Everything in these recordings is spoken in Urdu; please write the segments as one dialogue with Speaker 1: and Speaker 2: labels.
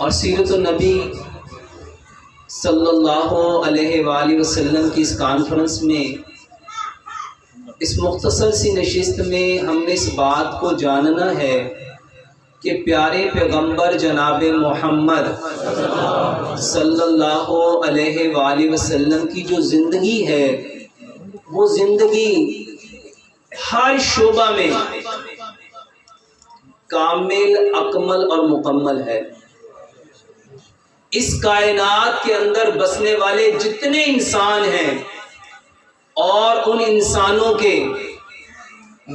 Speaker 1: اور سیرت النبی صلی اللہ علیہ وآلہ وسلم کی اس کانفرنس میں، اس مختصر سی نشست میں ہم نے اس بات کو جاننا ہے کہ پیارے پیغمبر جناب محمد صلی اللہ علیہ وآلہ وسلم کی جو زندگی ہے، وہ زندگی ہر شعبہ میں کامل، اکمل اور مکمل ہے۔ اس کائنات کے اندر بسنے والے جتنے انسان ہیں اور ان انسانوں کے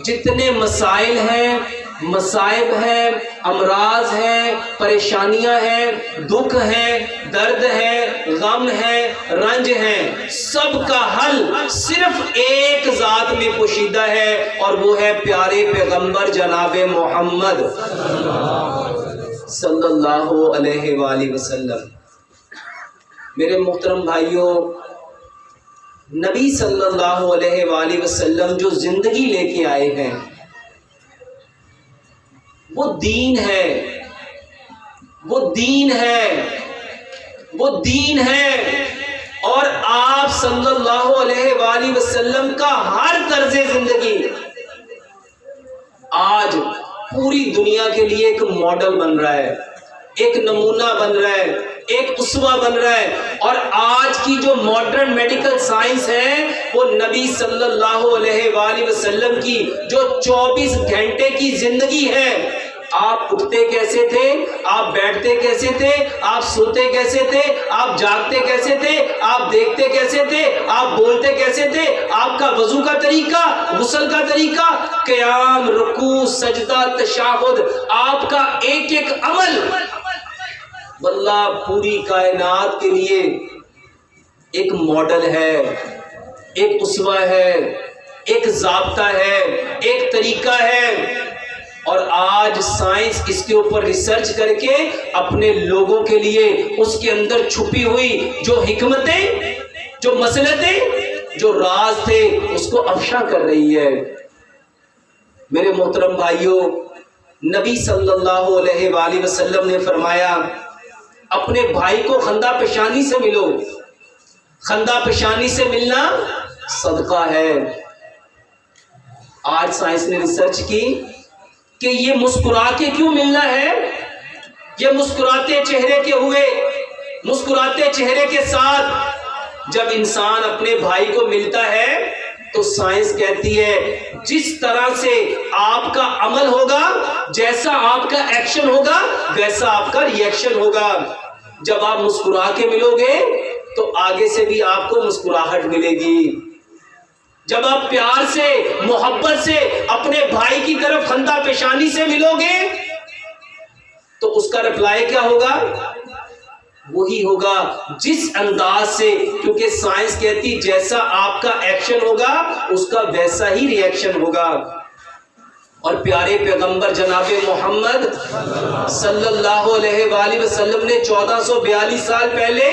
Speaker 1: جتنے مسائل ہیں، مصائب ہیں، امراض ہیں، پریشانیاں ہیں، دکھ ہیں، درد ہے، غم ہے، رنج ہیں، سب کا حل صرف ایک ذات میں پوشیدہ ہے، اور وہ ہے پیارے پیغمبر جناب محمد صلی اللہ علیہ وآلہ وسلم۔ میرے محترم بھائیوں، نبی صلی اللہ علیہ وآلہ وسلم جو زندگی لے کے آئے ہیں وہ دین ہے، وہ دین ہے، وہ دین ہے، اور آپ صلی اللہ علیہ وآلہ وسلم کا ہر طرز زندگی آج پوری دنیا کے لیے ایک ماڈل بن رہا ہے، ایک نمونہ بن رہا ہے، ایک اسوہ بن رہا ہے۔ اور آج کی جو ماڈرن میڈیکل سائنس ہے، وہ نبی صلی اللہ علیہ وآلہ وسلم کی جو 24 گھنٹے کی زندگی ہے، آپ اٹھتے کیسے تھے، آپ بیٹھتے کیسے تھے، آپ سوتے کیسے تھے، آپ جاگتے کیسے تھے، آپ دیکھتے کیسے تھے، آپ بولتے کیسے تھے، آپ کا وضو کا طریقہ، غسل کا طریقہ، قیام، رکوع، سجدہ، تشہد، آپ کا ایک ایک عمل واللہ پوری کائنات کے لیے ایک ماڈل ہے، ایک اسوہ ہے، ایک ضابطہ ہے، ایک طریقہ ہے۔ اور آج سائنس اس کے اوپر ریسرچ کر کے اپنے لوگوں کے لیے اس کے اندر چھپی ہوئی جو حکمتیں، جو مصلحتیں، جو راز تھے، اس کو افشا کر رہی ہے۔ میرے محترم بھائیوں، نبی صلی اللہ علیہ وآلہ وسلم نے فرمایا، اپنے بھائی کو خندہ پیشانی سے ملو، خندہ پیشانی سے ملنا صدقہ ہے۔ آج سائنس نے ریسرچ کی کہ یہ مسکرا کے کیوں ملنا ہے، یہ مسکراتے چہرے کے ہوئے، مسکراتے چہرے کے ساتھ جب انسان اپنے بھائی کو ملتا ہے تو سائنس کہتی ہے جس طرح سے آپ کا عمل ہوگا، جیسا آپ کا ایکشن ہوگا، ویسا آپ کا ری ایکشن ہوگا۔ جب آپ مسکرا کے ملو گے تو آگے سے بھی آپ کو مسکراہٹ ملے گی۔ جب آپ پیار سے، محبت سے اپنے بھائی کی طرف خندہ پیشانی سے ملو گے تو اس کا رپلائی کیا ہوگا؟ وہی ہوگا جس انداز سے، کیونکہ سائنس کہتی جیسا آپ کا ایکشن ہوگا اس کا ویسا ہی ری ایکشن ہوگا۔ اور پیارے پیغمبر جناب محمد صلی اللہ علیہ وآلہ وسلم نے 1442 سال پہلے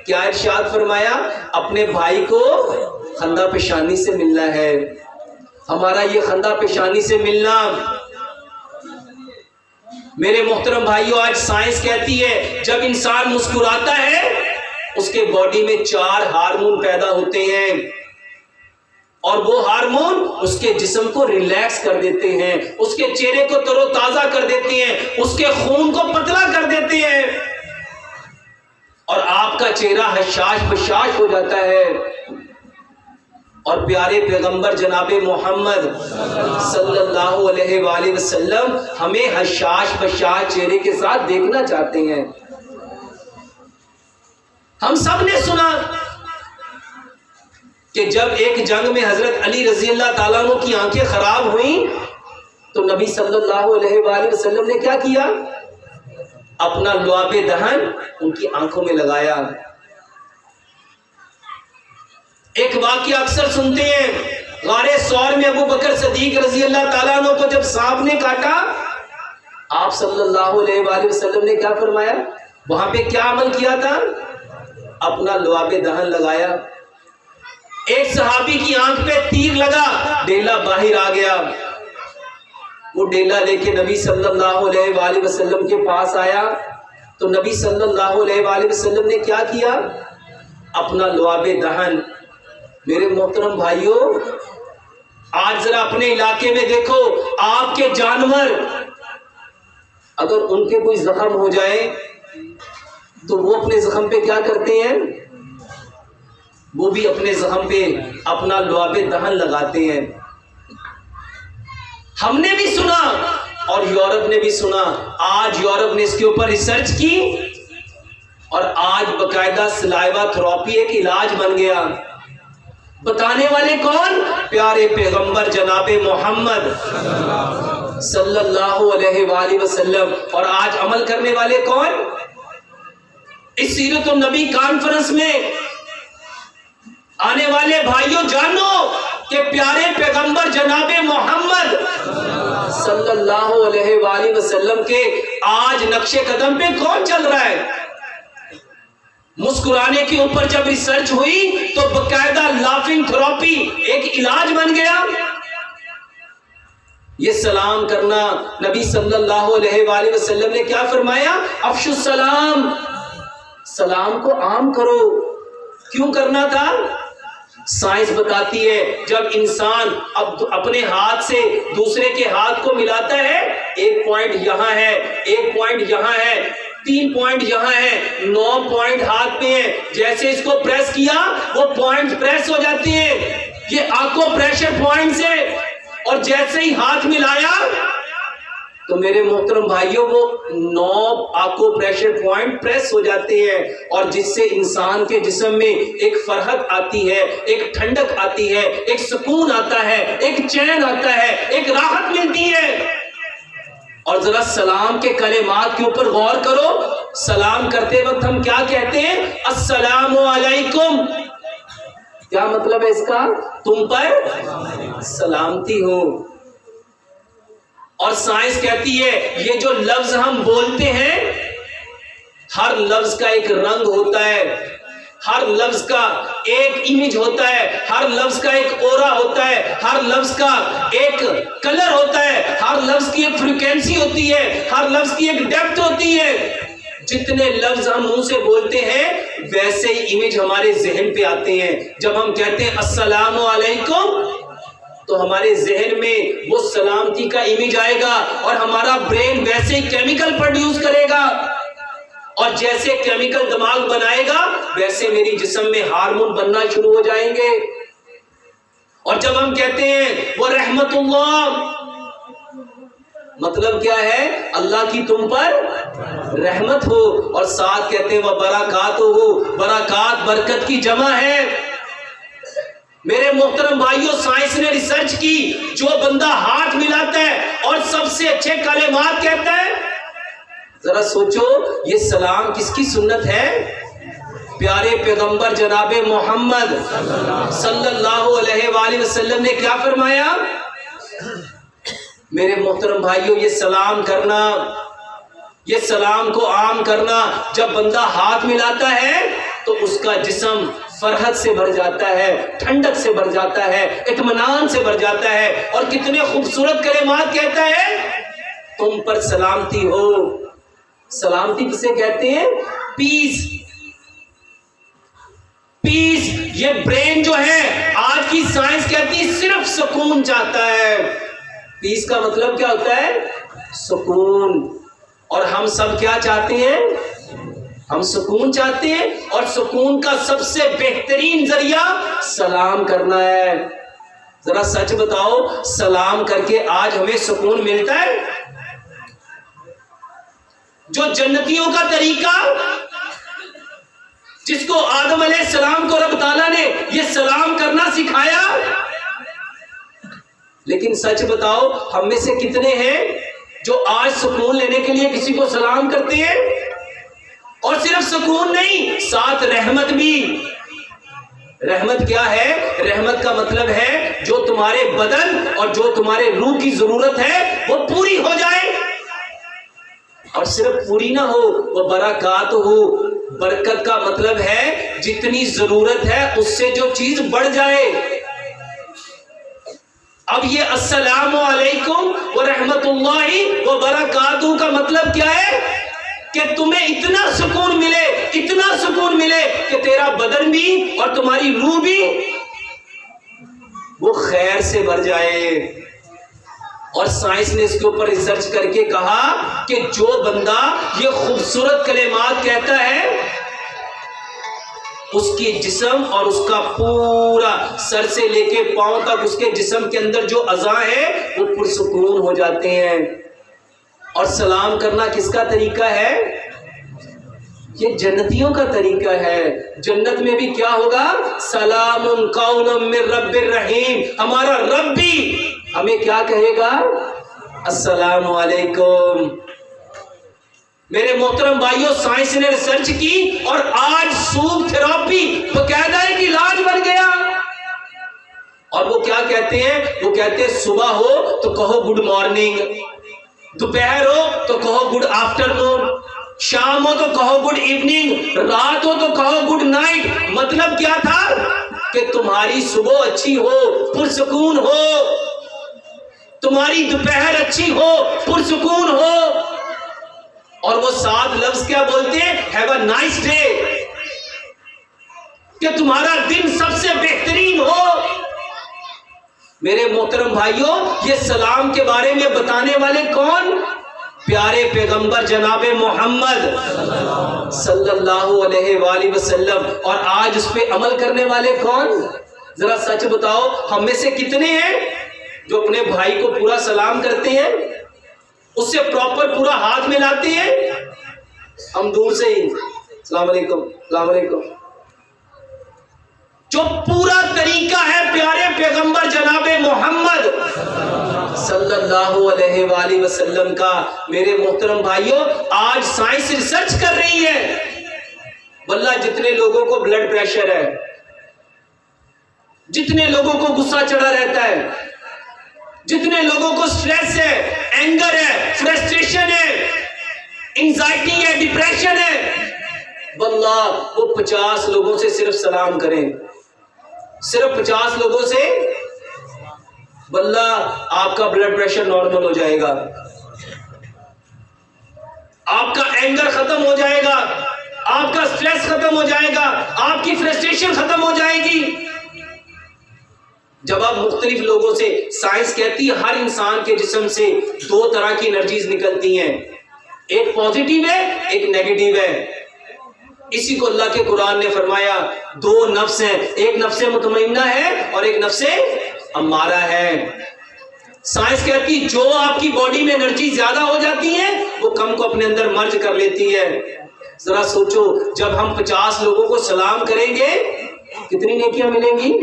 Speaker 1: کیا ارشاد فرمایا؟ اپنے بھائی کو خندہ پیشانی سے ملنا ہے۔ ہمارا یہ خندہ پیشانی سے ملنا، میرے محترم بھائیوں، آج سائنس کہتی ہے جب انسان مسکراتا ہے اس کے باڈی میں 4 ہارمون پیدا ہوتے ہیں، اور وہ ہارمون اس کے جسم کو ریلیکس کر دیتے ہیں، اس کے چہرے کو تر و تازہ کر دیتے ہیں، اس کے خون کو پتلا کر دیتے ہیں، اور آپ کا چہرہ حشاش بشاش ہو جاتا ہے۔ اور پیارے پیغمبر جناب محمد صلی اللہ علیہ وآلہ وسلم ہمیں حشاش بشاش چہرے کے ساتھ دیکھنا چاہتے ہیں۔ ہم سب نے سنا کہ جب ایک جنگ میں حضرت علی رضی اللہ تعالیٰ عنہ کی آنکھیں خراب ہوئیں تو نبی صلی اللہ علیہ وآلہ وسلم نے کیا کیا؟ اپنا لعاب دہن ان کی آنکھوں میں لگایا۔ ایک واقعہ اکثر سنتے ہیں، غار ثور میں ابو بکر صدیق رضی اللہ تعالیٰ عنہ کو جب سانپ نے کاٹا، آپ صلی اللہ علیہ وآلہ وسلم نے کیا فرمایا؟ وہاں پہ کیا عمل کیا تھا؟ اپنا لعاب دہن لگایا۔ ایک صحابی کی آنکھ پہ تیر لگا، ڈیلا باہر آ گیا، وہ ڈیلا لے کے نبی صلی اللہ علیہ وآلہ وسلم کے پاس آیا، تو نبی صلی اللہ علیہ وآلہ وسلم نے کیا کیا؟ اپنا لعاب دہن. میرے محترم بھائیوں، آج ذرا اپنے علاقے میں دیکھو، آپ کے جانور اگر ان کے کوئی زخم ہو جائے تو وہ اپنے زخم پہ کیا کرتے ہیں؟ وہ بھی اپنے زخم پہ اپنا لعاب دہن لگاتے ہیں. ہم نے بھی سنا اور یورپ نے بھی سنا. آج یورپ نے اس کے اوپر ریسرچ کی اور آج باقاعدہ سلائیوا تھراپی ایک علاج بن گیا. بتانے والے کون؟ پیارے پیغمبر جناب محمد صلی اللہ علیہ وآلہ وسلم. اور آج عمل کرنے والے کون؟ اس سیرت النبی کانفرنس میں آنے والے بھائیوں، جانو کہ پیارے پیغمبر جناب محمد صلی اللہ علیہ وآلہ وسلم کے آج نقش قدم پہ کون چل رہا ہے؟ مسکرانے کے اوپر جب ریسرچ ہوئی تو باقاعدہ لافنگ تھراپی ایک علاج بن گیا. یہ سلام کرنا، نبی صلی اللہ علیہ وآلہ وسلم نے کیا فرمایا؟ افشوا السلام، سلام کو عام کرو. کیوں کرنا تھا؟ سائنس بتاتی ہے جب انسان اب اپنے ہاتھ سے دوسرے کے ہاتھ کو ملاتا ہے، 1 پوائنٹ یہاں ہے، 1 پوائنٹ یہاں ہے، 3 پوائنٹ یہاں ہے، 9 پوائنٹ ہاتھ پہ ہیں. جیسے اس کو پریس کیا وہ پوائنٹ پریس ہو جاتے ہیں. یہ آکو پریشر پوائنٹ سے، اور جیسے ہی ہاتھ ملایا تو میرے محترم بھائیوں وہ 9 آکو پریشر پوائنٹ پریس ہو جاتے ہیں، اور جس سے انسان کے جسم میں ایک فرحت آتی ہے، ایک ٹھنڈک آتی ہے، ایک سکون آتا ہے، ایک چین آتا ہے، ایک راحت ملتی ہے. اور ذرا سلام کے کلمات کے اوپر غور کرو. سلام کرتے وقت ہم کیا کہتے ہیں؟ السلام علیکم. کیا مطلب ہے اس کا؟ تم پر سلامتی ہو. اور سائنس کہتی ہے یہ جو لفظ ہم بولتے ہیں، ہر لفظ کا ایک رنگ ہوتا ہے، ہر لفظ کا ایک امیج ہوتا ہے، ہر لفظ کا ایک اورا ہوتا ہے، ہر لفظ کا ایک کلر ہوتا ہے، ہر لفظ کی ایک فریکوینسی ہوتی ہے، ہر لفظ کی ایک ڈیپتھ ہوتی ہے. جتنے لفظ ہم منہ سے بولتے ہیں ویسے ہی امیج ہمارے ذہن پہ آتے ہیں. جب ہم کہتے ہیں السلام علیکم تو ہمارے ذہن میں وہ سلامتی کا امیج آئے گا، اور ہمارا برین ویسے ہی کیمیکل پروڈیوس کرے گا، اور جیسے کیمیکل دماغ بنائے گا ویسے میری جسم میں ہارمون بننا شروع ہو جائیں گے. اور جب ہم کہتے ہیں وہ رحمت اللہ، مطلب کیا ہے؟ اللہ کی تم پر رحمت ہو. اور ساتھ کہتے ہیں وہ برکات ہو، برکات برکت کی جمع ہے. میرے محترم بھائیوں، سائنس نے ریسرچ کی، جو بندہ ہاتھ ملاتا ہے اور سب سے اچھے کلمات کہتا ہے، ذرا سوچو یہ سلام کس کی سنت ہے؟ پیارے پیغمبر جناب محمد صلی اللہ علیہ وآلہ وسلم نے کیا فرمایا؟ میرے محترم بھائیوں، یہ سلام کرنا، یہ سلام کو عام کرنا، جب بندہ ہاتھ ملاتا ہے تو اس کا جسم فرحت سے بھر جاتا ہے، ٹھنڈک سے بھر جاتا ہے، اطمینان سے بھر جاتا ہے. اور کتنے خوبصورت کلمات کہتا ہے؟ تم پر سلامتی ہو. سلامتی کسے کہتے ہیں؟ پیس. پیس. یہ برین جو ہے آج کی سائنس کہتی ہے صرف سکون چاہتا ہے. پیس کا مطلب کیا ہوتا ہے؟ سکون. اور ہم سب کیا چاہتے ہیں؟ ہم سکون چاہتے ہیں، اور سکون کا سب سے بہترین ذریعہ سلام کرنا ہے. ذرا سچ بتاؤ، سلام کر کے آج ہمیں سکون ملتا ہے؟ جو جنتیوں کا طریقہ، جس کو آدم علیہ السلام کو رب تعالیٰ نے یہ سلام کرنا سکھایا، لیکن سچ بتاؤ ہم میں سے کتنے ہیں جو آج سکون لینے کے لیے کسی کو سلام کرتے ہیں؟ اور صرف سکون نہیں، ساتھ رحمت بھی. رحمت کیا ہے؟ رحمت کا مطلب ہے جو تمہارے بدن اور جو تمہارے روح کی ضرورت ہے وہ پوری ہو جائے. اور صرف پوری نہ ہو، وہ برکات ہو. برکت کا مطلب ہے جتنی ضرورت ہے اس سے جو چیز بڑھ جائے. اب یہ السلام علیکم ورحمت اللہ وبرکاتہ کا مطلب کیا ہے؟ کہ تمہیں اتنا سکون ملے کہ تیرا بدن بھی اور تمہاری روح بھی وہ خیر سے بھر جائے۔ اور سائنس نے اس کے اوپر ریسرچ کر کے کہا کہ جو بندہ یہ خوبصورت کلمات کہتا ہے اس کی جسم اور اس کا پورا سر سے لے کے پاؤں تک اس کے جسم کے اندر جو اعضاء ہیں وہ پرسکون ہو جاتے ہیں۔ اور سلام کرنا کس کا طریقہ ہے؟ یہ جنتیوں کا طریقہ ہے۔ جنت میں بھی کیا ہوگا؟ سلام قول من رب الرحیم۔ ہمارا رب بھی ہمیں کیا کہے گا؟ السلام علیکم۔ میرے محترم بھائیوں، سائنس نے ریسرچ کی اور آج سوپ تھراپی باقاعدہ ایک علاج بن گیا۔ اور وہ کیا کہتے ہیں؟ وہ کہتے ہیں صبح ہو تو کہو گڈ مارننگ، دوپہر ہو تو کہو گڈ آفٹرنون، شام ہو تو کہو گڈ ایوننگ، رات ہو تو کہو گڈ نائٹ۔ مطلب کیا تھا؟ کہ تمہاری صبح اچھی ہو، پرسکون ہو، تمہاری دوپہر اچھی ہو، پرسکون ہو۔ اور وہ 7 لفظ کیا بولتے ہیں؟ ہیو اے نائس ڈے، کہ تمہارا دن سب سے بہترین ہو۔ میرے محترم بھائیوں، یہ سلام کے بارے میں بتانے والے کون؟ پیارے پیغمبر جناب محمد صلی اللہ علیہ وآلہ وسلم۔ اور آج اس پہ عمل کرنے والے کون؟ ذرا سچ بتاؤ، ہم میں سے کتنے ہیں جو اپنے بھائی کو پورا سلام کرتے ہیں، اس سے پراپر پورا ہاتھ ملاتے ہیں؟ ہم دور سے ہی السلام علیکم السلام علیکم۔ جو پورا طریقہ ہے پیارے پیغمبر جناب محمد صلی اللہ علیہ وآلہ وسلم کا، میرے محترم بھائیوں، آج سائنس ریسرچ کر رہی ہے۔ واللہ جتنے لوگوں کو بلڈ پریشر ہے، جتنے لوگوں کو غصہ چڑھا رہتا ہے، جتنے لوگوں کو سٹریس ہے، اینگر ہے، فرسٹریشن ہے، انزائٹی ہے، ڈپریشن ہے، واللہ وہ 50 لوگوں سے صرف سلام کریں، صرف 50 لوگوں سے، واللہ آپ کا بلڈ پریشر نارمل ہو جائے گا، آپ کا اینگر ختم ہو جائے گا، آپ کا سٹریس ختم ہو جائے گا، آپ کی فرسٹریشن ختم ہو جائے گی۔ جب آپ مختلف لوگوں سے، سائنس کہتی ہے ہر انسان کے جسم سے 2 طرح کی انرجیز نکلتی ہیں، ایک پازیٹیو ہے، ایک نیگیٹیو ہے۔ اسی کو اللہ کے قرآن نے فرمایا 2 نفس ہیں، ایک نفس مطمئنہ ہے اور ایک نفس امارہ ہے۔ سائنس کہتی جو آپ کی باڈی میں انرجی زیادہ ہو جاتی ہے وہ کم کو اپنے اندر مرج کر لیتی ہے۔ ذرا سوچو، جب ہم 50 لوگوں کو سلام کریں گے کتنی نیکیاں ملیں گی؟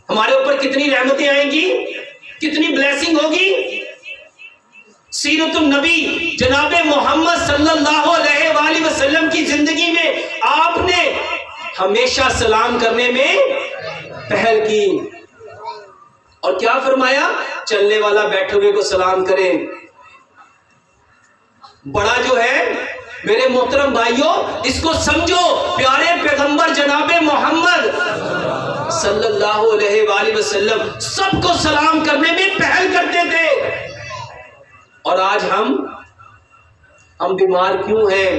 Speaker 1: ہمارے اوپر کتنی رحمتیں آئیں گی، کتنی بلیسنگ ہوگی۔ سیرت النبی جناب محمد صلی اللہ علیہ وآلہ وسلم کی زندگی میں آپ نے ہمیشہ سلام کرنے میں پہل کی، اور کیا فرمایا؟ چلنے والا بیٹھے ہوئے کو سلام کرے۔ بڑا جو ہے میرے محترم بھائیوں، اس کو سمجھو، پیارے پیغمبر جناب محمد صلی اللہ علیہ وآلہ وسلم سب کو سلام کرنے میں پہل کرتے تھے۔ اور آج ہم بیمار کیوں ہیں؟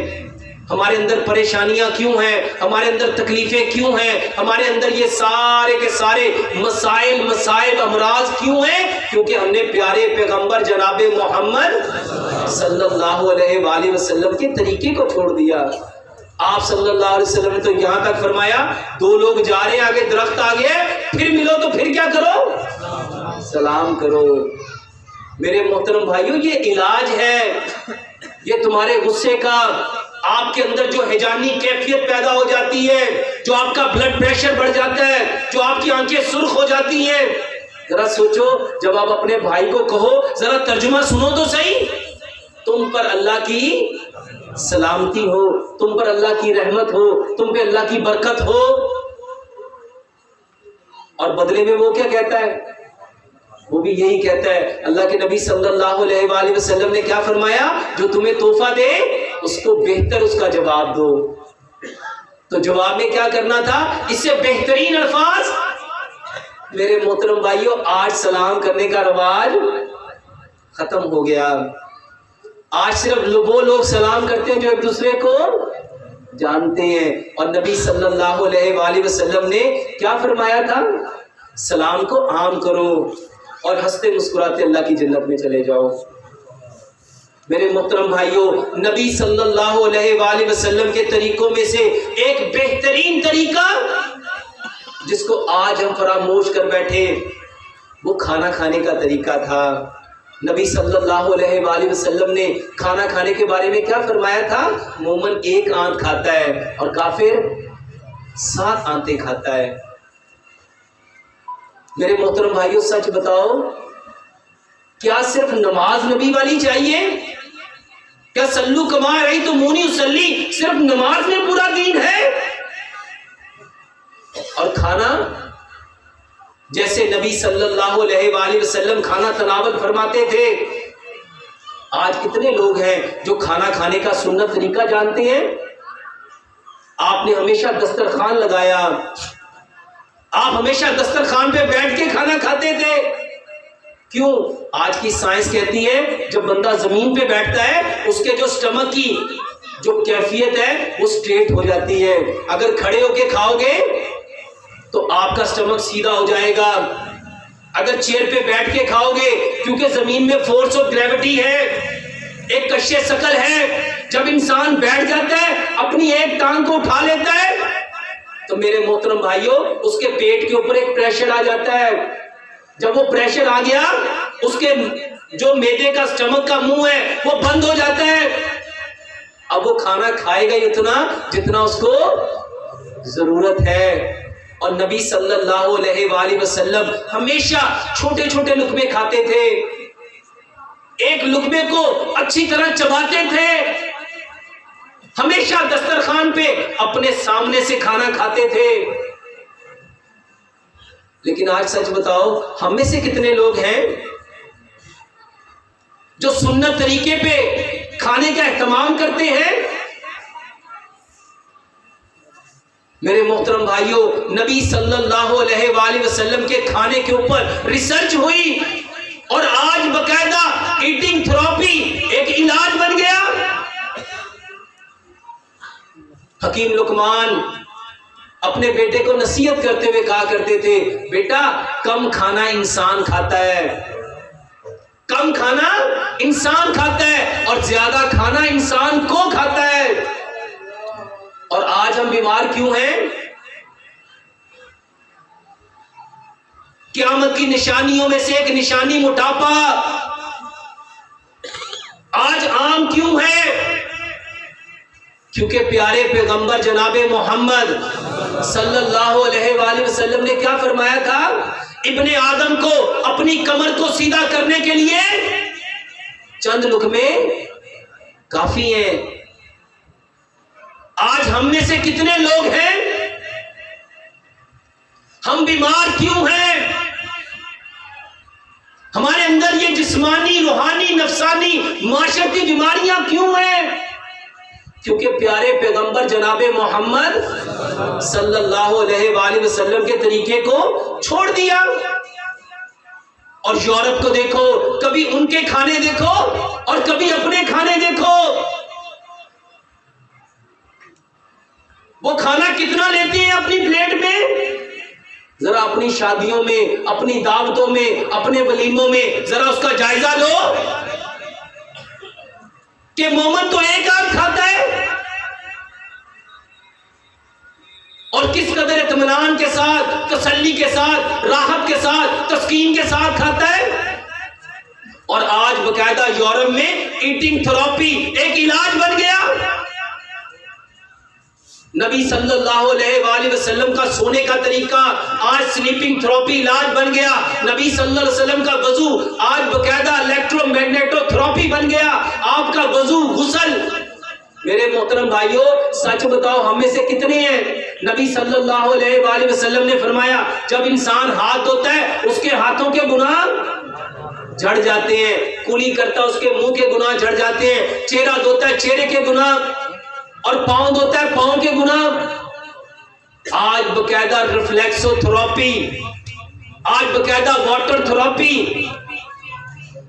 Speaker 1: ہمارے اندر پریشانیاں کیوں ہیں؟ ہمارے اندر تکلیفیں کیوں ہیں؟ ہمارے اندر یہ سارے کے سارے مسائل امراض کیوں ہیں؟ کیونکہ ہم نے پیارے پیغمبر جناب محمد صلی اللہ علیہ وآلہ وسلم کے طریقے کو چھوڑ دیا۔ آپ صلی اللہ علیہ وسلم نے تو یہاں تک فرمایا 2 لوگ جا رہے ہیں، آگے درخت آ گیا، پھر ملو تو پھر کیا کرو؟ سلام کرو۔ میرے محترم بھائیوں، یہ علاج ہے، یہ تمہارے غصے کا، آپ کے اندر جو ہیجانی کیفیت پیدا ہو جاتی ہے، جو آپ کا بلڈ پریشر بڑھ جاتا ہے، جو آپ کی آنکھیں سرخ ہو جاتی ہیں۔ ذرا سوچو، جب آپ اپنے بھائی کو کہو ذرا ترجمہ سنو تو صحیح، تم پر اللہ کی سلامتی ہو، تم پر اللہ کی رحمت ہو، تم پہ اللہ کی برکت ہو، اور بدلے میں وہ کیا کہتا ہے؟ وہ بھی یہی کہتا ہے۔ اللہ کے نبی صلی اللہ علیہ وآلہ وسلم نے کیا فرمایا؟ جو تمہیں تحفہ دے اس کو بہتر اس کا جواب دو۔ تو جواب میں کیا کرنا تھا؟ اس سے بہترین الفاظ۔ میرے محترم بھائیوں، آج سلام کرنے کا رواج ختم ہو گیا۔ آج صرف وہ لوگ سلام کرتے ہیں جو ایک دوسرے کو جانتے ہیں. اور نبی صلی اللہ علیہ وآلہ وسلم نے کیا فرمایا تھا؟ سلام کو عام کرو اور ہنستے مسکراتے اللہ کی جنت میں چلے جاؤ. میرے محترم بھائیوں، نبی صلی اللہ علیہ وآلہ وسلم کے طریقوں میں سے ایک بہترین طریقہ جس کو آج ہم فراموش کر بیٹھے، وہ کھانا کھانے کا طریقہ تھا. نبی صلی اللہ علیہ وآلہ وسلم نے کھانا کھانے کے بارے میں کیا فرمایا تھا؟ مومن ایک آنت کھاتا ہے اور کافر 7 آنتیں کھاتا ہے. میرے محترم بھائیوں، سچ بتاؤ، کیا صرف نماز نبی والی چاہیے؟ کیا سلو کما رہی تو مونی اسلی صرف نماز میں پورا دین ہے؟ اور کھانا جیسے نبی صلی اللہ علیہ وآلہ وسلم کھانا تناول فرماتے تھے، آج کتنے لوگ ہیں جو کھانا کھانے کا سنت طریقہ جانتے ہیں؟ آپ نے ہمیشہ دسترخوان لگایا، آپ ہمیشہ دسترخوان پہ بیٹھ کے کھانا کھاتے تھے. کیوں؟ آج کی سائنس کہتی ہے جب بندہ زمین پہ بیٹھتا ہے اس کے جو سٹمک کی جو کیفیت ہے وہ سٹریٹ ہو جاتی ہے. اگر کھڑے ہو کے کھاؤ گے تو آپ کا سٹمک سیدھا ہو جائے گا. اگر چیئر پہ بیٹھ کے کھاؤ گے، کیونکہ زمین میں فورس آف گریوٹی ہے، ایک کشش ثقل ہے، جب انسان بیٹھ جاتا ہے اپنی ایک ٹانگ کو اٹھا لیتا ہے تو میرے محترم بھائیوں اس کے پیٹ کے اوپر ایک پریشر آ جاتا ہے. جب وہ پریشر آ گیا اس کے جو معدے کا سٹمک کا منہ ہے وہ بند ہو جاتا ہے. اب وہ کھانا کھائے گا اتنا جتنا اس کو ضرورت ہے. اور نبی صلی اللہ علیہ وآلہ وسلم ہمیشہ چھوٹے چھوٹے لقمے کھاتے تھے، ایک لقمے کو اچھی طرح چباتے تھے، ہمیشہ دسترخوان پہ اپنے سامنے سے کھانا کھاتے تھے. لیکن آج سچ بتاؤ، ہم میں سے کتنے لوگ ہیں جو سنت طریقے پہ کھانے کا اہتمام کرتے ہیں؟ میرے محترم بھائیوں، نبی صلی اللہ علیہ وآلہ وسلم کے کھانے کے اوپر ریسرچ ہوئی اور آج باقاعدہ ایٹنگ تھراپی ایک علاج بن گیا. حکیم لقمان اپنے بیٹے کو نصیحت کرتے ہوئے کہا کرتے تھے، بیٹا کم کھانا انسان کھاتا ہے، کم کھانا انسان کھاتا ہے اور زیادہ کھانا انسان کو کھاتا ہے. اور آج ہم بیمار کیوں ہیں؟ قیامت کی نشانیوں میں سے ایک نشانی موٹاپا آج عام کیوں ہے؟ کیونکہ پیارے پیغمبر جناب محمد صلی اللہ علیہ وآلہ وسلم نے کیا فرمایا تھا؟ ابن آدم کو اپنی کمر کو سیدھا کرنے کے لیے چند لقمے کافی ہیں. آج ہم میں سے کتنے لوگ ہیں؟ ہم بیمار کیوں ہیں؟ ہمارے اندر یہ جسمانی، روحانی، نفسانی، معاشرتی بیماریاں کیوں ہیں؟ کیونکہ پیارے پیغمبر جناب محمد صلی اللہ علیہ وآلہ وسلم کے طریقے کو چھوڑ دیا. اور یورپ کو دیکھو، کبھی ان کے کھانے دیکھو اور کبھی اپنے کھانے دیکھو. وہ کھانا کتنا لیتے ہیں اپنی پلیٹ میں؟ ذرا اپنی شادیوں میں، اپنی دعوتوں میں، اپنے ولیموں میں ذرا اس کا جائزہ لو کہ مومن تو ایک آدھ کھاتا ہے اور کس قدر اطمینان کے ساتھ، تسلی کے ساتھ، راحت کے ساتھ، تسکین کے ساتھ کھاتا ہے. اور آج باقاعدہ یورپ میں ایٹنگ تھراپی ایک علاج بن گیا. نبی صلی اللہ علیہ وآلہ وسلم کا سونے کا طریقہ آج سلیپنگ تھراپی علاج بن گیا. نبی صلی اللہ علیہ وسلم کا وضو آج باقاعدہ الیکٹرو میگنیٹو تھراپی بن گیا. آپ کا وضو، غسل. میرے محترم بھائیوں، سچ بتاؤ ہم میں سے کتنے ہیں؟ نبی صلی اللہ علیہ وآلہ وسلم نے فرمایا جب انسان ہاتھ دھوتا ہے اس کے ہاتھوں کے گناہ جھڑ جاتے ہیں، کلی کرتا ہے اس کے منہ کے گناہ جھڑ جاتے ہیں، چہرہ دھوتا ہے چہرے کے گناہ، اور پاؤں دھوتا ہے پاؤں کے گناہ. آج باقاعدہ ریفلیکسو تھراپی، آج باقاعدہ واٹر تھراپی،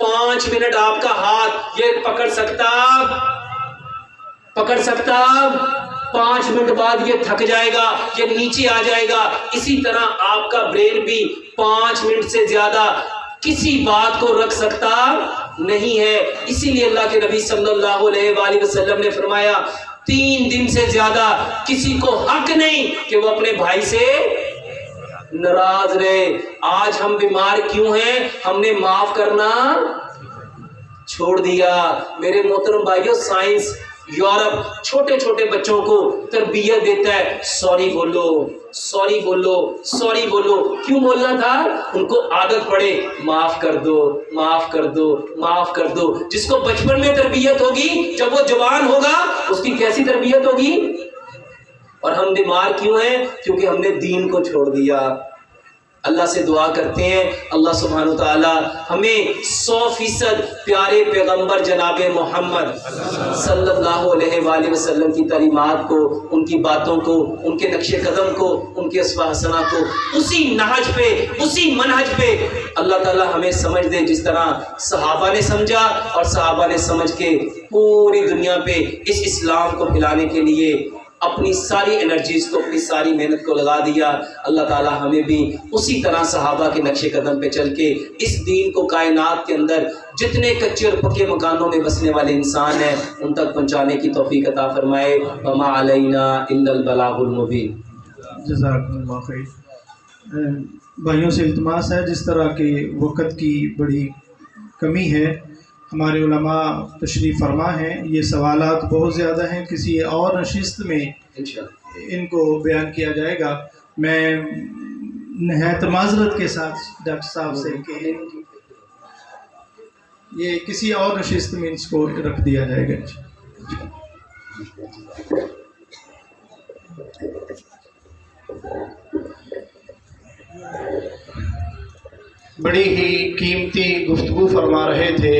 Speaker 1: 5 منٹ آپ کا ہاتھ یہ پکڑ سکتا 5 منٹ بعد یہ تھک جائے گا، یہ نیچے آ جائے گا۔ اسی طرح آپ کا برین بھی 5 منٹ سے زیادہ کسی بات کو رکھ سکتا نہیں ہے۔ اسی لیے اللہ کے نبی صلی اللہ علیہ وآلہ وسلم نے فرمایا 3 دن سے زیادہ کسی کو حق نہیں کہ وہ اپنے بھائی سے ناراض رہے۔ آج ہم بیمار کیوں ہیں؟ ہم نے معاف کرنا چھوڑ دیا۔ میرے محترم بھائیوں، سائنس یورپ چھوٹے چھوٹے بچوں کو تربیت دیتا ہے، سوری بولو، سوری بولو، سوری بولو۔ کیوں بولنا تھا؟ ان کو عادت پڑے، معاف کر دو، معاف کر دو، معاف کر دو۔ جس کو بچپن میں تربیت ہوگی، جب وہ جوان ہوگا اس کی کیسی تربیت ہوگی؟ اور ہم بیمار کیوں ہیں؟ کیونکہ ہم نے دین کو چھوڑ دیا۔ اللہ سے دعا کرتے ہیں اللہ سبحانہ و تعالی ہمیں 100% پیارے پیغمبر جناب محمد صلی اللہ علیہ وآلہ وسلم کی تعلیمات کو، ان کی باتوں کو، ان کے نقش قدم کو، ان کے اسوہ حسنہ کو اسی نہج پہ، اسی منہج پہ اللہ تعالی ہمیں سمجھ دے جس طرح صحابہ نے سمجھا، اور صحابہ نے سمجھ کے پوری دنیا پہ اس اسلام کو پھیلانے کے لیے اپنی ساری انرجیز کو، اپنی ساری محنت کو لگا دیا۔ اللہ تعالی ہمیں بھی اسی طرح صحابہ کے نقش قدم پہ چل کے اس دین کو کائنات کے اندر جتنے کچے اور پکے مکانوں میں بسنے والے انسان ہیں ان تک پہنچانے کی توفیق عطا فرمائے۔ وما علینا الا البلاغ المبین۔
Speaker 2: جزاکم اللہ خیر۔ بھائیوں سے التماس ہے، جس طرح کہ وقت کی بڑی کمی ہے، ہمارے علماء تشریف فرما ہیں، یہ سوالات بہت زیادہ ہیں، کسی اور نشست میں ان کو بیان کیا جائے گا۔ میں نہایت معذرت کے ساتھ ڈاکٹر صاحب سے کہ یہ کسی اور نشست میں اس کو رکھ دیا جائے گا۔ بڑی ہی قیمتی گفتگو فرما رہے تھے